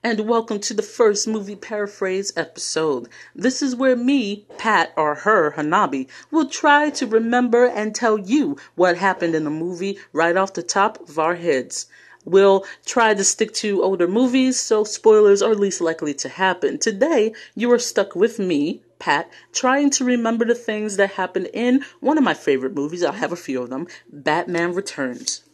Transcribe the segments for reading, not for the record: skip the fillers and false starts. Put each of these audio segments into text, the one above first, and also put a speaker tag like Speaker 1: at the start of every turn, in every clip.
Speaker 1: and welcome to the first movie paraphrase episode. This is where me, Pat, or her, Hanabi, will try to remember and tell you what happened in the movie right off the top of our heads. We'll try to stick to older movies, so spoilers are least likely to happen. Today, you are stuck with me, Pat, trying to remember the things that happened in one of my favorite movies. I have a few of them. Batman Returns.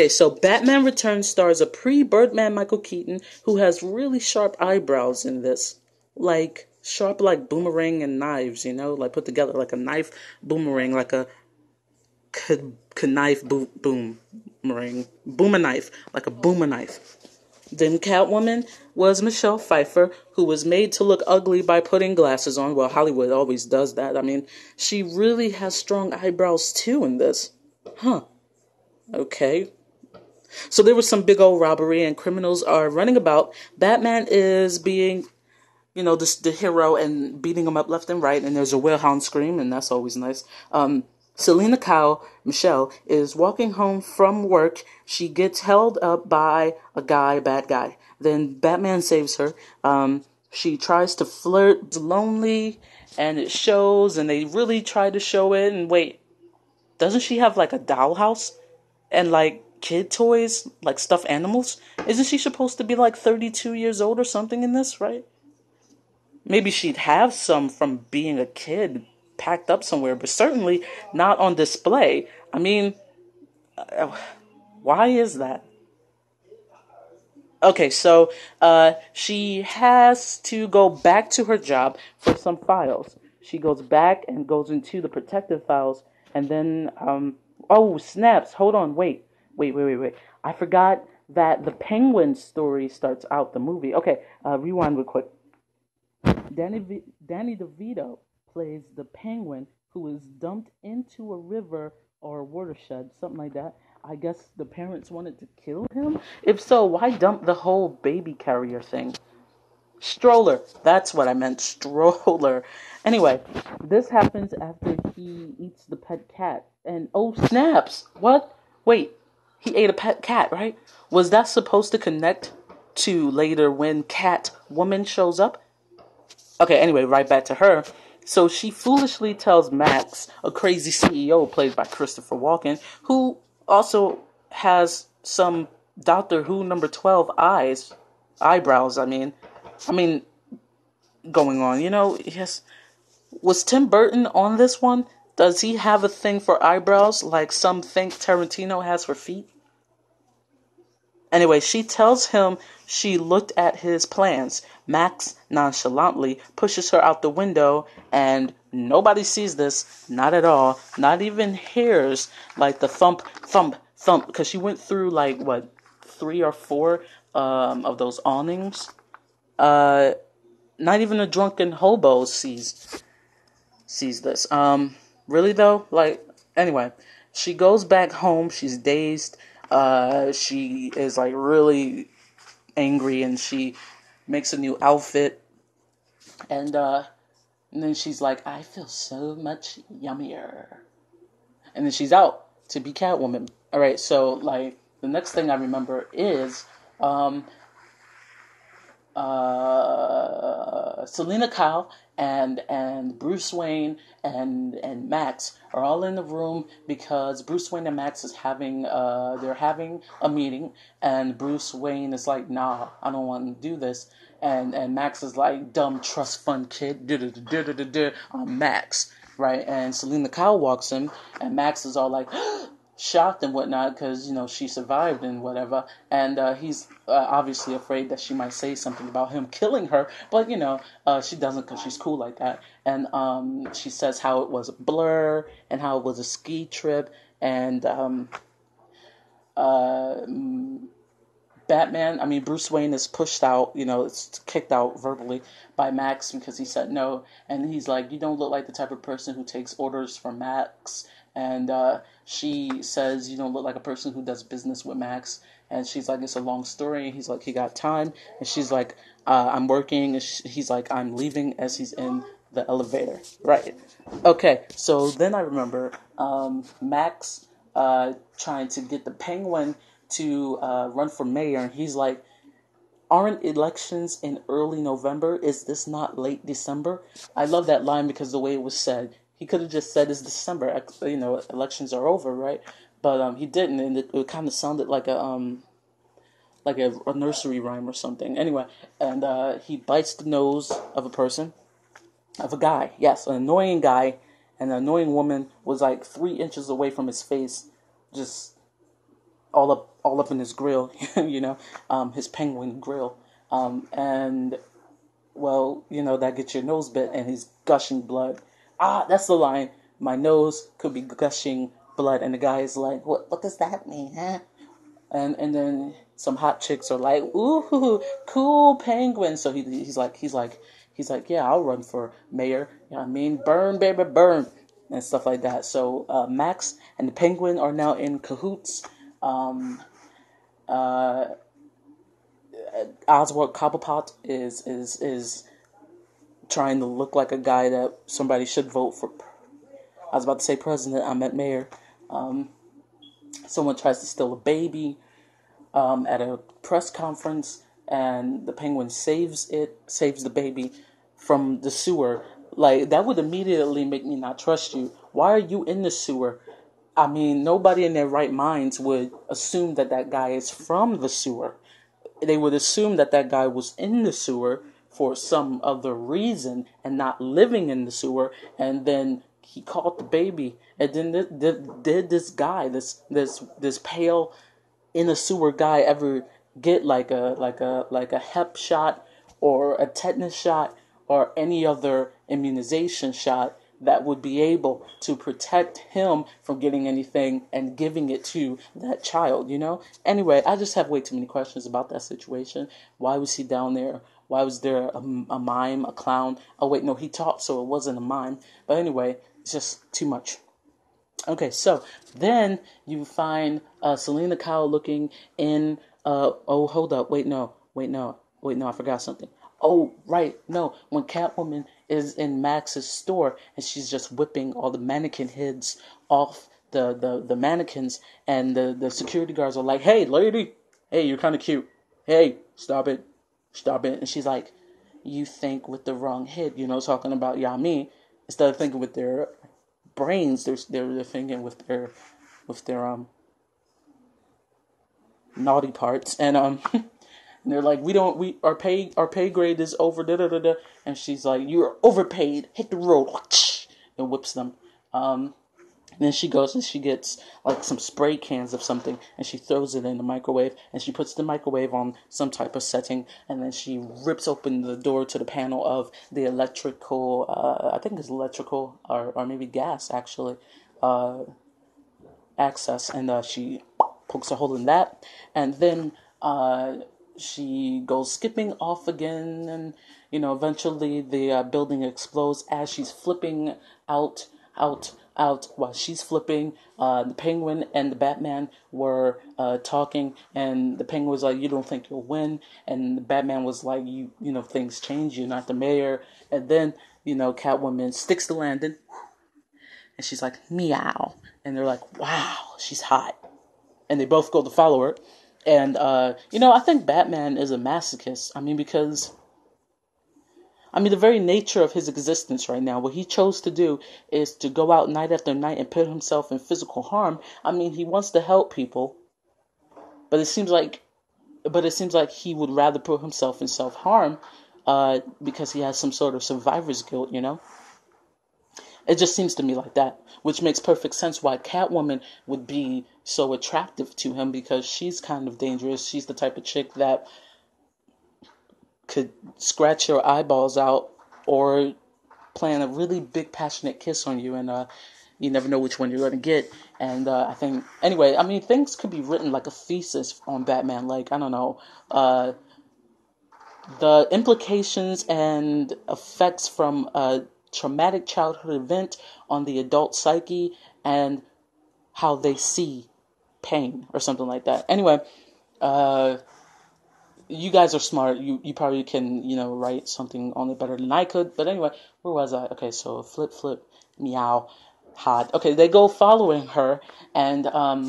Speaker 1: So Batman Returns stars a pre-Birdman Michael Keaton who has really sharp eyebrows in this. Like, sharp like boomerang and knives, like put together like a knife boomerang, like a knife boomerang. Boom a knife, like a boomer knife. Then Catwoman was Michelle Pfeiffer, who was made to look ugly by putting glasses on. Well, Hollywood always does that. I mean, she really has strong eyebrows too in this. Huh. Okay. So there was some big old robbery and criminals are running about. Batman is being, the hero and beating him up left and right. And there's a Wilhelm scream, and that's always nice. Selena Kyle, Michelle, is walking home from work. She gets held up by a bad guy. Then Batman saves her. She tries to flirt, lonely, and it shows, and they really try to show it. And wait, doesn't she have like a dollhouse? And like kid toys, like stuffed animals? Isn't she supposed to be like 32 years old or something in this, right? Maybe she'd have some from being a kid packed up somewhere, but certainly not on display. I mean, why is that? Okay, so she has to go back to her job for some files. She goes back and goes into the protective files, and then, oh, snaps, hold on, wait. I forgot that the Penguin story starts out the movie. Okay, rewind real quick. Danny DeVito plays the Penguin who is dumped into a river or a watershed, something like that. I guess the parents wanted to kill him? If so, why dump the whole baby carrier thing? Stroller. That's what I meant. Stroller. Anyway, this happens after he eats the pet cat. And oh, snaps. What? Wait. He ate a pet cat, right? Was that supposed to connect to later when Catwoman shows up? Okay, anyway, right back to her. So she foolishly tells Max, a crazy CEO played by Christopher Walken, who also has some Doctor Who number 12 eyebrows, I mean, going on, yes. Was Tim Burton on this one? Does he have a thing for eyebrows like some think Tarantino has for feet? Anyway, she tells him she looked at his plans. Max nonchalantly pushes her out the window, and nobody sees this, not at all, not even hears like the thump, thump, thump, because she went through like, 3 or 4 of those awnings. Not even a drunken hobo sees this. Really though? Like, anyway, she goes back home, she's dazed, she is like really angry, and she makes a new outfit, and then she's like, I feel so much yummier. And then she's out to be Catwoman. Alright, so like the next thing I remember is Selena Kyle and Bruce Wayne and Max are all in the room because Bruce Wayne and Max is having they're having a meeting, and Bruce Wayne is like, nah, I don't want to do this, and Max is like, dumb trust fund kid, I'm Max, right? And Selena Kyle walks in, and Max is all like shocked and whatnot because she survived and whatever, and he's obviously afraid that she might say something about him killing her, but she doesn't because she's cool like that. And she says how it was a blur and how it was a ski trip, and Bruce Wayne is pushed out, it's kicked out verbally by Max because he said no, and he's like, you don't look like the type of person who takes orders from Max. And she says, you don't look like a person who does business with Max. And she's like, it's a long story. And he's like, he got time. And she's like, I'm working. And he's like, I'm leaving, as he's in the elevator. Right. Okay, so then I remember Max trying to get the Penguin to run for mayor. And he's like, aren't elections in early November? Is this not late December? I love that line because the way it was said. He could have just said it's December. Elections are over, right? But he didn't, and it kind of sounded like a nursery rhyme or something. Anyway, and he bites the nose of a person, of a guy. Yes, an annoying guy, and an annoying woman was like 3 inches away from his face, just all up in his grill, his penguin grill, and well, that gets your nose bit, and he's gushing blood. That's the line. My nose could be gushing blood, and the guy is like, "What does that mean, huh?" And then some hot chicks are like, "Ooh, cool penguin." So he's like, "Yeah, I'll run for mayor. Yeah, I mean, burn, baby, burn," and stuff like that. So Max and the penguin are now in cahoots. Oswald Cobblepot is trying to look like a guy that somebody should vote for. I was about to say president. I meant mayor. Someone tries to steal a baby at a press conference, and the penguin saves the baby from the sewer. Like, that would immediately make me not trust you. Why are you in the sewer? I mean, nobody in their right minds would assume that guy is from the sewer. They would assume that guy was in the sewer for some other reason and not living in the sewer, and then he caught the baby. And then did this guy, this pale in a sewer guy, ever get like a hep shot or a tetanus shot or any other immunization shot that would be able to protect him from getting anything and giving it to that child, Anyway, I just have way too many questions about that situation. Why was he down there? Why was there a mime, a clown? Oh, wait, no, he talked, so it wasn't a mime. But anyway, it's just too much. Okay, so then you find Selena Kyle looking in. Hold up, wait, no, I forgot something. Oh, right, no, when Catwoman is in Max's store and she's just whipping all the mannequin heads off the mannequins, and the security guards are like, "Hey, lady, hey, you're kind of cute. Hey, stop it. And she's like, "You think with the wrong head," talking about Yami, instead of thinking with their brains, they're thinking with their naughty parts, and and they're like, our pay grade is over, da da da da, and she's like, "You're overpaid, hit the road," and whips them. And then she goes and she gets like some spray cans of something, and she throws it in the microwave, and she puts the microwave on some type of setting, and then she rips open the door to the panel of the electrical, I think it's electrical, or maybe gas, actually, access, and she pokes a hole in that, and then she goes skipping off again, and eventually the building explodes as she's flipping out while she's flipping. The Penguin and the Batman were talking, and the Penguin was like, "You don't think you'll win?" And the Batman was like, you know, things change, you're not the mayor." And then, Catwoman sticks the landing, and she's like, "Meow." And they're like, "Wow, she's hot." And they both go to follow her. And, I think Batman is a masochist. I mean, because the very nature of his existence right now, what he chose to do is to go out night after night and put himself in physical harm. I mean, he wants to help people, but it seems like he would rather put himself in self-harm, because he has some sort of survivor's guilt, It just seems to me like that, which makes perfect sense why Catwoman would be so attractive to him, because she's kind of dangerous. She's the type of chick that could scratch your eyeballs out or plan a really big passionate kiss on you, and you never know which one you're going to get. And I think, anyway, things could be written like a thesis on Batman, like, I don't know, the implications and effects from a traumatic childhood event on the adult psyche and how they see pain or something like that. Anyway, you guys are smart. You probably can, write something on it better than I could. But anyway, where was I? Okay, so flip, meow, hot. Okay, they go following her, and I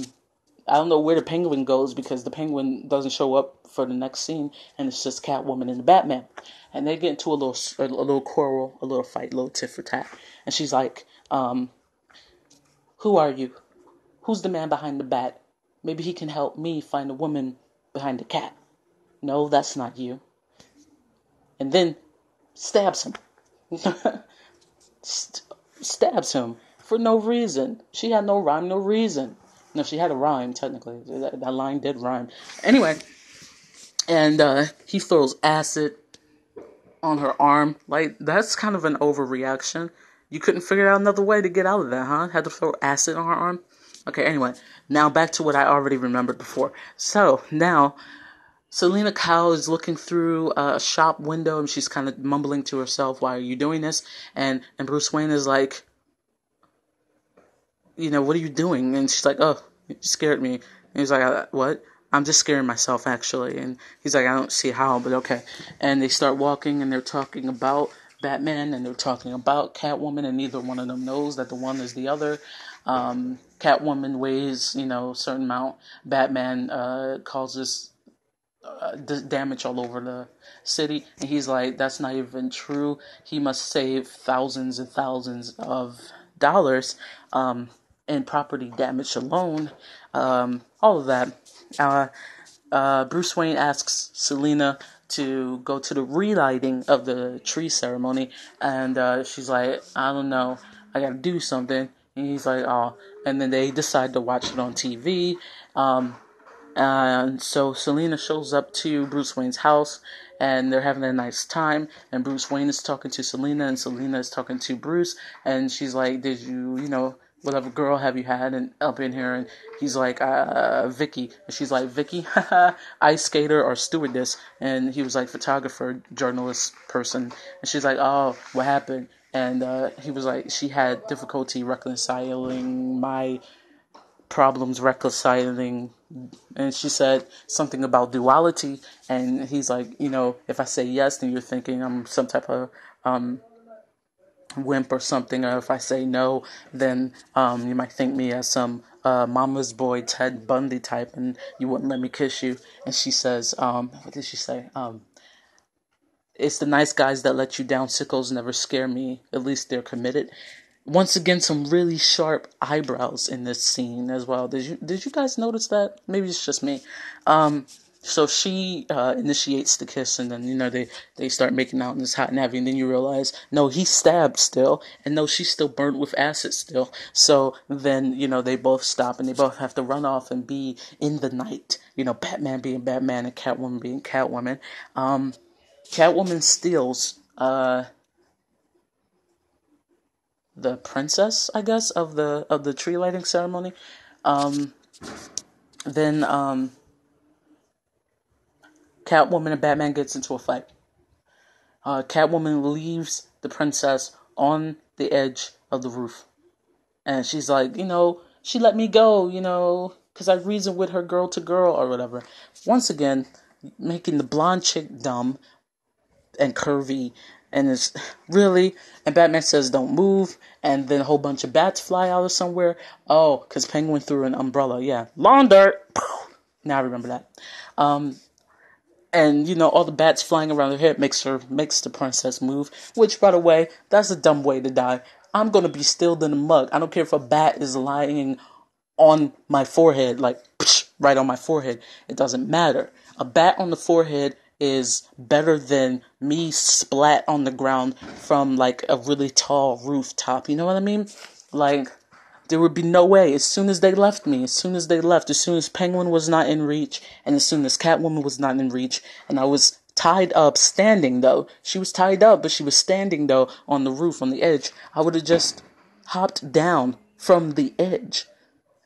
Speaker 1: don't know where the Penguin goes, because the Penguin doesn't show up for the next scene, and it's just Catwoman and the Batman, and they get into a little quarrel, a little fight, a little tit for tat, and she's like, "Who are you? Who's the man behind the bat? Maybe he can help me find the woman behind the cat." "No, that's not you." And then stabs him. Stabs him for no reason. She had no rhyme, no reason. No, she had a rhyme, technically. That line did rhyme. Anyway, and he throws acid on her arm. Like, that's kind of an overreaction. You couldn't figure out another way to get out of that, huh? Had to throw acid on her arm? Okay, anyway. Now back to what I already remembered before. So, now, Selena Kyle is looking through a shop window, and she's kind of mumbling to herself, "Why are you doing this?" And Bruce Wayne is like, "What are you doing?" And she's like, "Oh, you scared me." And he's like, "What?" "I'm just scaring myself, actually." And he's like, "I don't see how, but okay." And they start walking, and they're talking about Batman, and they're talking about Catwoman, and neither one of them knows that the one is the other. Catwoman weighs, a certain amount. Batman causes damage all over the city, and he's like, "That's not even true. He must save thousands and thousands of dollars in property damage alone." All of that. Bruce Wayne asks Selena to go to the relighting of the tree ceremony, and she's like, "I don't know, I gotta do something." And he's like, "Oh," and then they decide to watch it on TV. And so Selena shows up to Bruce Wayne's house, and they're having a nice time, and Bruce Wayne is talking to Selena, and Selena is talking to Bruce, and she's like, "Did you, whatever girl have you had up in here?" And he's like, "Vicky." And she's like, "Vicky? Ice skater or stewardess?" And he was like, "Photographer, journalist person." And she's like, "Oh, what happened?" And he was like, "She had difficulty reconciling my problems, reconciling," and she said something about duality, and he's like, "If I say yes, then you're thinking I'm some type of wimp or something, or if I say no, then you might think me as some mama's boy Ted Bundy type, and you wouldn't let me kiss you." And she says, what did she say? "It's the nice guys that let you down. Sickos never scare me. At least they're committed." Once again, some really sharp eyebrows in this scene as well. Did you guys notice that? Maybe it's just me. So she initiates the kiss, and then they start making out, and it's hot and heavy, and then you realize, no, he's stabbed still, and no, she's still burnt with acid still. So then they both stop, and they both have to run off and be in the night. Batman being Batman and Catwoman being Catwoman. Catwoman steals the princess, I guess, of the tree lighting ceremony. Then Catwoman and Batman gets into a fight. Catwoman leaves the princess on the edge of the roof, and she's like, she let me go, because I reasoned with her girl to girl or whatever. Once again, making the blonde chick dumb and curvy, and it's really, and Batman says don't move, and then a whole bunch of bats fly out of somewhere. Oh, because Penguin threw an umbrella. Yeah, lawn dart. Now I remember that. And all the bats flying around her head makes the princess move, which, by the way, that's a dumb way to die. I'm gonna be stilled in a mug. I don't care if a bat is lying on my forehead, like right on my forehead. It doesn't matter. A bat on the forehead is better than me splat on the ground from like a really tall rooftop. You know what I mean? Like, there would be no way. As soon as they left, as soon as Penguin was not in reach, and as soon as Catwoman was not in reach, and I was tied up, standing though. She was tied up, but she was standing though on the roof, on the edge. I would have just hopped down from the edge.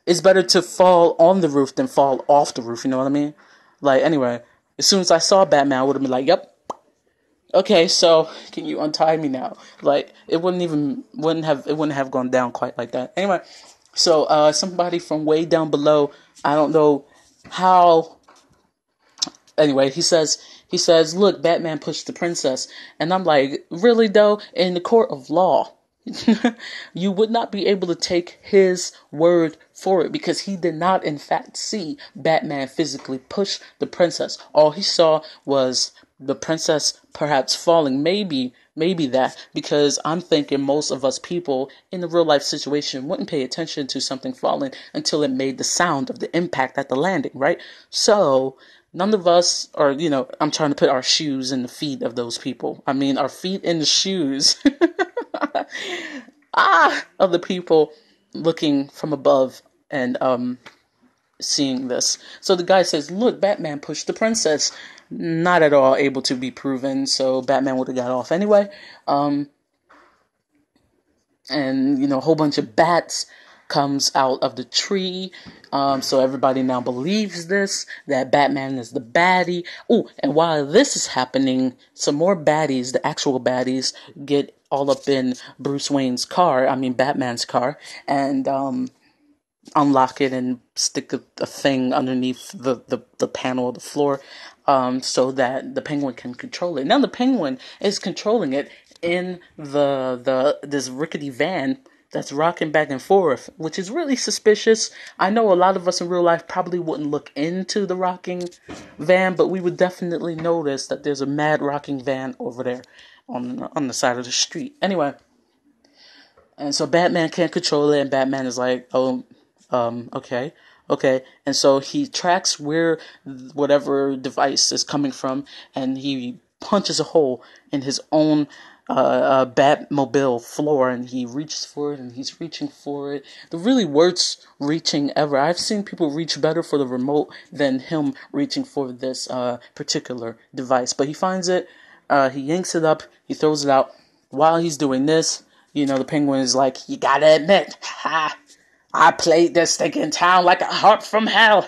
Speaker 1: It's better to fall on the roof than fall off the roof, you know what I mean? Like, anyway, as soon as I saw Batman, I would have been like, "Yep. Okay, so can you untie me now?" Like, it wouldn't have gone down quite like that. Anyway, so somebody from way down below, I don't know how. Anyway, he says, "Look, Batman pushed the princess," and I'm like, "Really though? In the court of law, you would not be able to take his word for it, because he did not, in fact, see Batman physically push the princess. All he saw was the princess perhaps falling. Maybe that, because I'm thinking most of us people in a real life situation wouldn't pay attention to something falling until it made the sound of the impact at the landing, right? So none of us are, I'm trying to put our shoes in the feet of those people. I mean, our feet in the shoes of the people looking from above and seeing this. So the guy says, look, Batman pushed the princess. Not at all able to be proven, so Batman would have got off anyway. And a whole bunch of bats comes out of the tree. So everybody now believes this, that Batman is the baddie. Oh, and while this is happening, some more baddies, the actual baddies, get all up in Bruce Wayne's car, Batman's car, and unlock it and stick a thing underneath the panel of the floor, so that the Penguin can control it. Now the Penguin is controlling it in this rickety van that's rocking back and forth, which is really suspicious. I know a lot of us in real life probably wouldn't look into the rocking van, but we would definitely notice that there's a mad rocking van over there on the side of the street. Anyway, and so Batman can't control it, and Batman is like, oh, okay. And so he tracks where whatever device is coming from, and he punches a hole in his own Batmobile floor, and he reaches for it, and he's reaching for it. The really worst reaching ever. I've seen people reach better for the remote than him reaching for this particular device. But he finds it, he yanks it up, he throws it out. While he's doing this, the Penguin is like, you gotta admit, I played this stinking town like a harp from hell,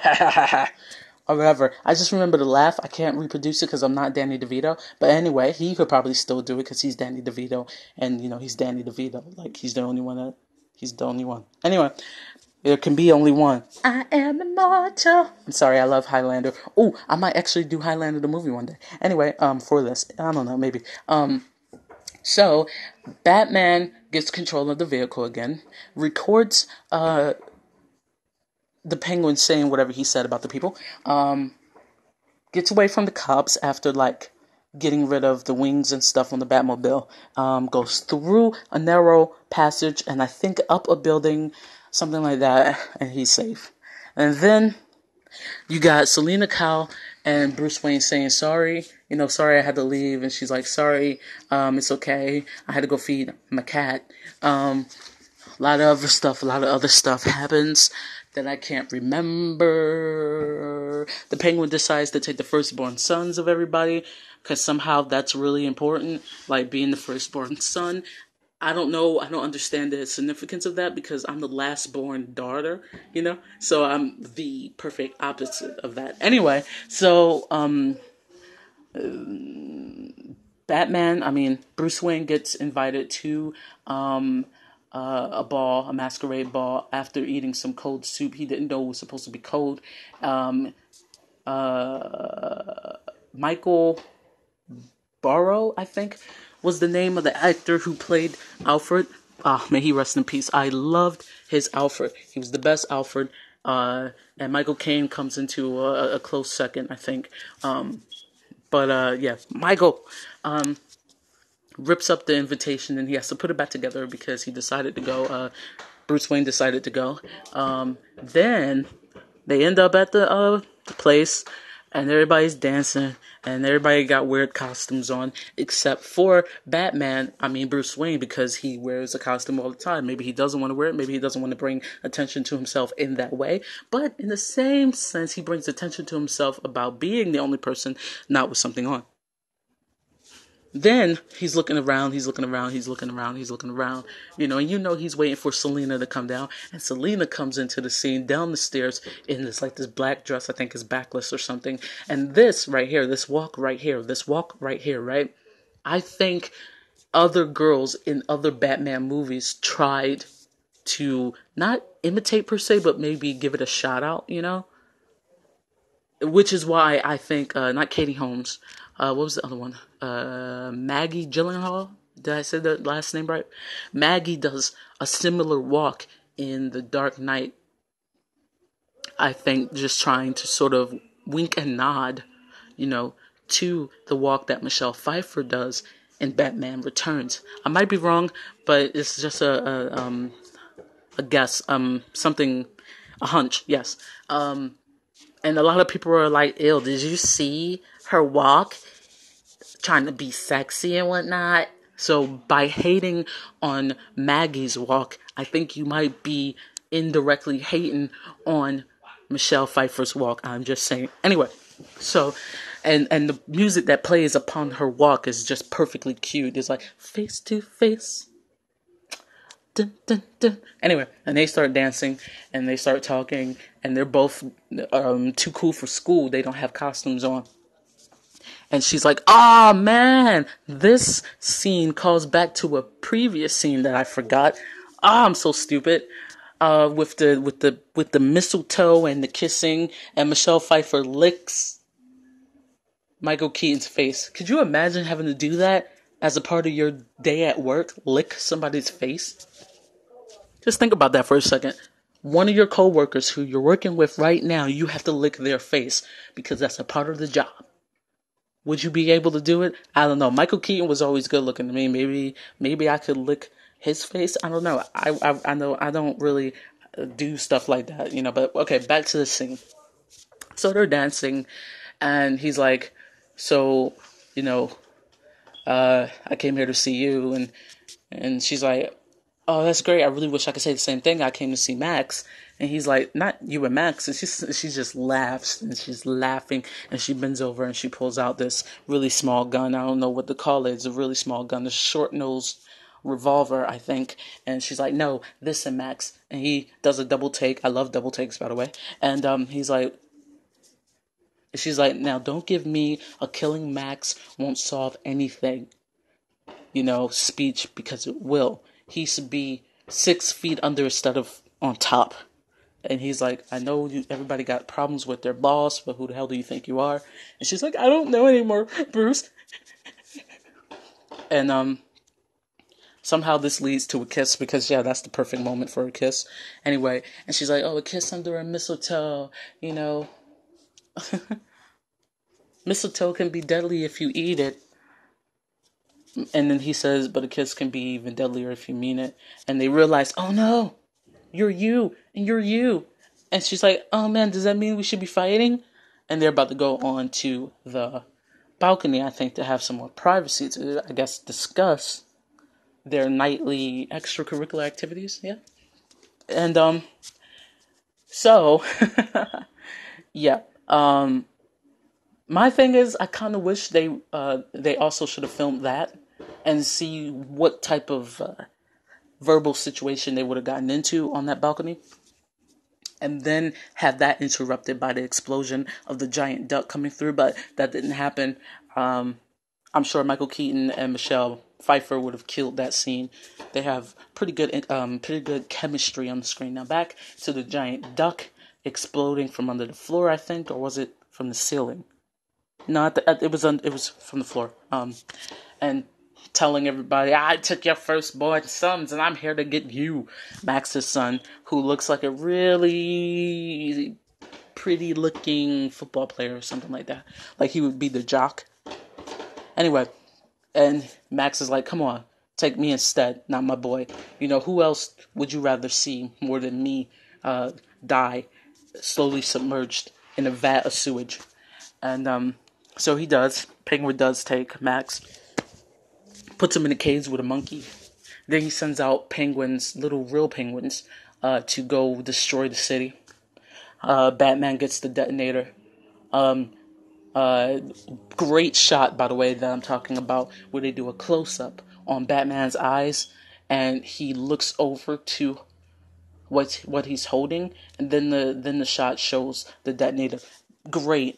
Speaker 1: or whatever. I just remember the laugh. I can't reproduce it because I'm not Danny DeVito. But anyway, he could probably still do it because he's Danny DeVito, and he's Danny DeVito. Like, he's the only one. Anyway, there can be only one. I am immortal. I'm sorry, I love Highlander. Oh, I might actually do Highlander the movie one day. Anyway, for this, I don't know, maybe. So, Batman gets control of the vehicle again, records the Penguin saying whatever he said about the people, gets away from the cops after, getting rid of the wings and stuff on the Batmobile, goes through a narrow passage and I think up a building, something like that, and he's safe. And then you got Selena Kyle and Bruce Wayne saying sorry, sorry I had to leave, and she's like, sorry, it's okay, I had to go feed my cat. A lot of other stuff happens that I can't remember. The Penguin decides to take the firstborn sons of everybody, because somehow that's really important, like being the firstborn son. I don't know, I don't understand the significance of that, because I'm the last born daughter, so I'm the perfect opposite of that. Anyway, so, Bruce Wayne gets invited to, a masquerade ball, after eating some cold soup he didn't know was supposed to be cold. Michael Barrow, I think, was the name of the actor who played Alfred. May he rest in peace. I loved his Alfred. He was the best Alfred. And Michael Caine comes into a close second, I think. Michael rips up the invitation, and he has to put it back together because he decided to go. Bruce Wayne decided to go. Then they end up at the place, and everybody's dancing, and everybody got weird costumes on, except for Bruce Wayne, because he wears a costume all the time. Maybe he doesn't want to wear it, maybe he doesn't want to bring attention to himself in that way, but in the same sense, he brings attention to himself about being the only person not with something on. Then he's looking around, and he's waiting for Selena to come down, and Selena comes into the scene down the stairs in this black dress, I think is backless or something, and this walk right here, right? I think other girls in other Batman movies tried to not imitate per se, but maybe give it a shout out, which is why I think, not Katie Holmes, what was the other one? Maggie Gyllenhaal? Did I say the last name right? Maggie does a similar walk in The Dark Knight. I think just trying to sort of wink and nod, you know, to the walk that Michelle Pfeiffer does in Batman Returns. I might be wrong, but it's just a guess, a hunch, yes. And a lot of people are like, ew, did you see her walk? Trying to be sexy and whatnot. So by hating on Maggie's walk, I think you might be indirectly hating on Michelle Pfeiffer's walk. I'm just saying. Anyway, so and the music that plays upon her walk is just perfectly cute. It's like face to face. Dun, dun, dun. Anyway, and they start dancing and they start talking, and they're both too cool for school. They don't have costumes on. And she's like, "Oh man, this scene calls back to a previous scene that I forgot. Ah, I'm so stupid. With the mistletoe and the kissing, and Michelle Pfeiffer licks Michael Keaton's face. Could you imagine having to do that as a part of your day at work? Lick somebody's face? Just think about that for a second. One of your coworkers who you're working with right now, you have to lick their face because that's a part of the job. Would you be able to do it? I don't know. Michael Keaton was always good looking to me. Maybe I could lick his face. I don't know. I know I don't really do stuff like that, you know. But okay, back to the scene. So they're dancing, and he's like, "So, you know, I came here to see you," and she's like, "Oh, that's great. I really wish I could say the same thing. I came to see Max." And he's like, "Not you and Max." And she just laughs, and she's laughing, and she bends over and she pulls out this really small gun. I don't know what to call it. It's a really small gun, a short-nosed revolver, I think. And she's like, "No, this and Max." And he does a double take. I love double takes, by the way. And he's like, she's like, "Now don't give me a killing Max won't solve anything, you know, speech, because it will. He should be 6 feet under instead of on top." And he's like, "I know everybody got problems with their boss, but who the hell do you think you are?" And she's like, "I don't know anymore, Bruce." And somehow this leads to a kiss because, yeah, that's the perfect moment for a kiss. Anyway, and she's like, "Oh, a kiss under a mistletoe, you know. Mistletoe can be deadly if you eat it." And then he says, "But a kiss can be even deadlier if you mean it." And they realize, "Oh no, you're you, and you're you." And she's like, "Oh man, does that mean we should be fighting?" And they're about to go on to the balcony, I think, to have some more privacy to, I guess, discuss their nightly extracurricular activities. Yeah. And, so, yeah. My thing is, I kind of wish they also should have filmed that and see what type of verbal situation they would have gotten into on that balcony, and then have that interrupted by the explosion of the giant duck coming through. But that didn't happen. I'm sure Michael Keaton and Michelle Pfeiffer would have killed that scene. They have pretty good chemistry on the screen. Now back to the giant duck exploding from under the floor, I think, or was it from the ceiling? No, it was from the floor. And telling everybody, "I took your firstborn sons, and I'm here to get you," Max's son, who looks like a really pretty looking football player or something like that. Like he would be the jock. Anyway, and Max is like, "Come on, take me instead, not my boy. You know, who else would you rather see more than me die slowly submerged in a vat of sewage?" And so he does. Penguin does take Max, puts him in a cage with a monkey. Then he sends out penguins, little real penguins, to go destroy the city. Batman gets the detonator. Great shot, by the way, that I'm talking about, where they do a close-up on Batman's eyes, and he looks over to what he's holding, and then the shot shows the detonator. Great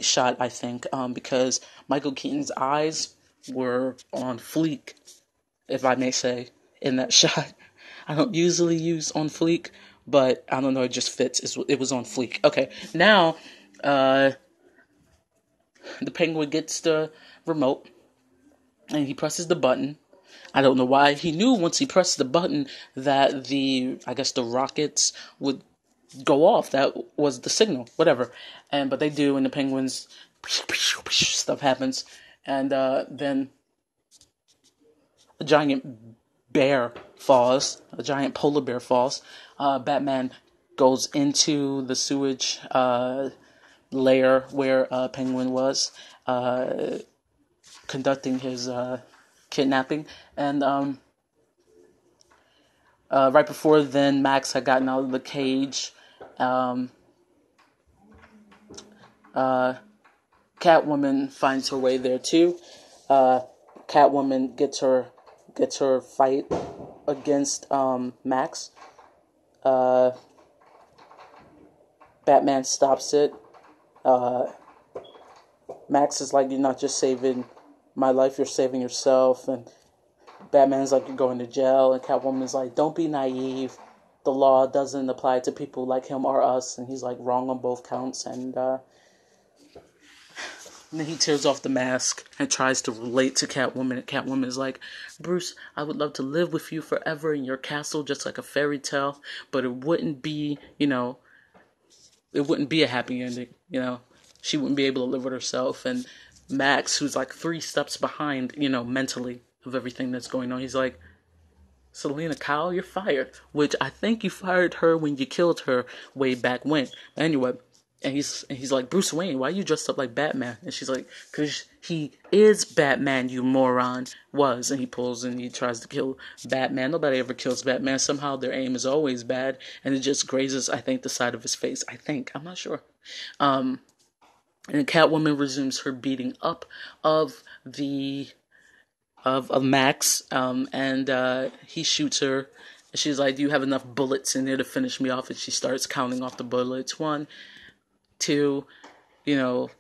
Speaker 1: shot, I think, because Michael Keaton's eyes were on fleek, if I may say, in that shot. I don't usually use on fleek, but I don't know, it just fits. It was on fleek. Okay, now, the penguin gets the remote, and he presses the button, I don't know why. He knew once he pressed the button that the rockets would go off. That was the signal, whatever. But they do, and the penguins, stuff happens. And then a giant a giant polar bear falls. Batman goes into the sewage lair where Penguin was conducting his kidnapping. And right before then, Max had gotten out of the cage. Catwoman finds her way there too. Catwoman gets her fight against Max. Batman stops it. Max is like, "You're not just saving my life, you're saving yourself." And Batman's like, "You're going to jail." And Catwoman's like, "Don't be naive. The law doesn't apply to people like him or us." And he's like, wrong on both counts. And then he tears off the mask and tries to relate to Catwoman. And Catwoman is like, "Bruce, I would love to live with you forever in your castle, just like a fairy tale. But it wouldn't be, it wouldn't be a happy ending, She wouldn't be able to live with herself." And Max, who's like 3 steps behind, mentally of everything that's going on, he's like, "Selena Kyle, you're fired." Which I think you fired her when you killed her way back when. Anyway. And he's like, "Bruce Wayne, why are you dressed up like Batman?" And she's like, "'Cause he is Batman, you moron." And he pulls and he tries to kill Batman. Nobody ever kills Batman. Somehow their aim is always bad. And it just grazes, I think, the side of his face. I'm not sure. And Catwoman resumes her beating up of Max. And he shoots her. She's like, "Do you have enough bullets in there to finish me off?" And she starts counting off the bullets. 1, 2,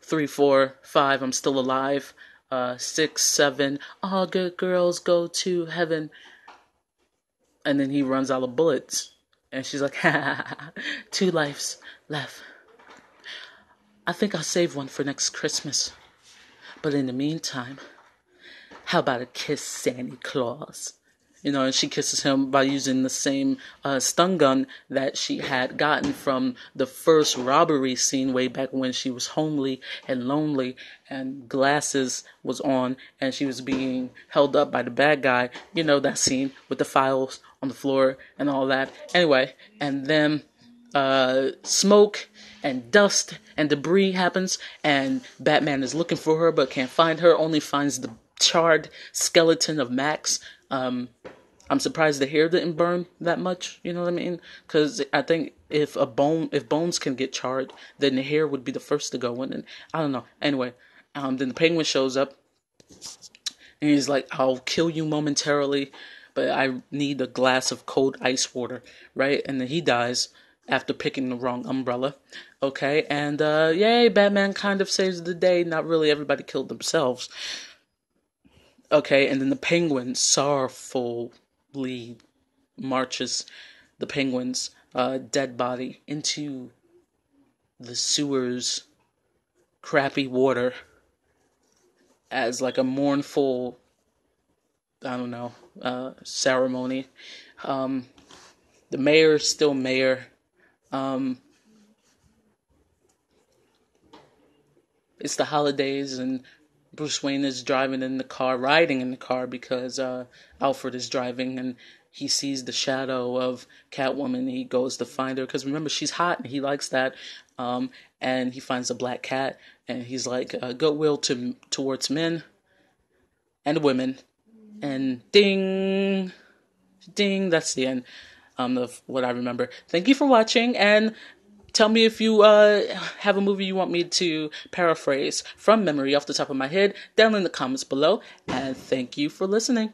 Speaker 1: 3, 4, 5, I'm still alive. 6, 7, all good girls go to heaven. And then he runs out of bullets. And she's like, "Ha, 2 lives left. I think I'll save one for next Christmas. But in the meantime, how about a kiss, Santa Claus?" And she kisses him by using the same stun gun that she had gotten from the first robbery scene way back when she was homely and lonely and glasses was on and she was being held up by the bad guy. That scene with the files on the floor and all that. Anyway, and then smoke and dust and debris happens and Batman is looking for her but can't find her, only finds the charred skeleton of Max. I'm surprised the hair didn't burn that much, you know what I mean? Because I think if bones can get charred, then the hair would be the first to go in, and I don't know. Anyway, then the Penguin shows up, and he's like, "I'll kill you momentarily, but I need a glass of cold ice water," right? And then he dies after picking the wrong umbrella. Okay, and yay, Batman kind of saves the day. Not really, everybody killed themselves. Okay, and then the Penguin sorrowfully marches the Penguin's dead body into the sewer's crappy water as like a mournful, I don't know, ceremony. The mayor is still mayor. It's the holidays and Bruce Wayne is riding in the car because Alfred is driving and he sees the shadow of Catwoman. He goes to find her because remember, she's hot and he likes that. And he finds a black cat and he's like, goodwill towards men and women. And ding, ding, that's the end of what I remember. Thank you for watching and tell me if you have a movie you want me to paraphrase from memory off the top of my head down in the comments below. And thank you for listening.